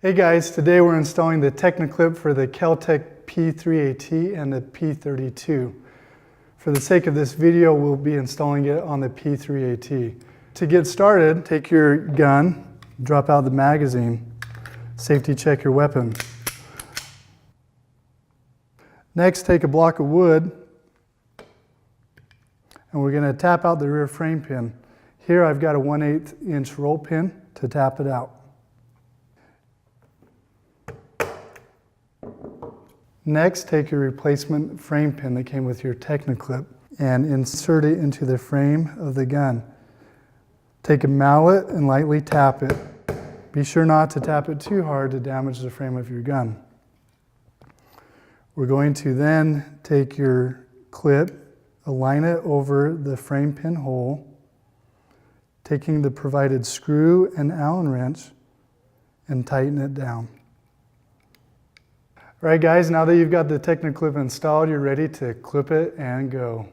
Hey guys, today we're installing the Techna Clip for the Keltec P3AT and the P32. For the sake of this video, we'll be installing it on the P3AT. To get started, take your gun, drop out the magazine, safety check your weapon. Next, take a block of wood, and we're going to tap out the rear frame pin. Here I've got a 1/8 inch roll pin to tap it out. Next, take your replacement frame pin that came with your Techna Clip and insert it into the frame of the gun. Take a mallet and lightly tap it. Be sure not to tap it too hard to damage the frame of your gun. We're going to then take your clip, align it over the frame pin hole, taking the provided screw and Allen wrench and tighten it down. All right guys, now that you've got the Techna Clip installed, you're ready to clip it and go.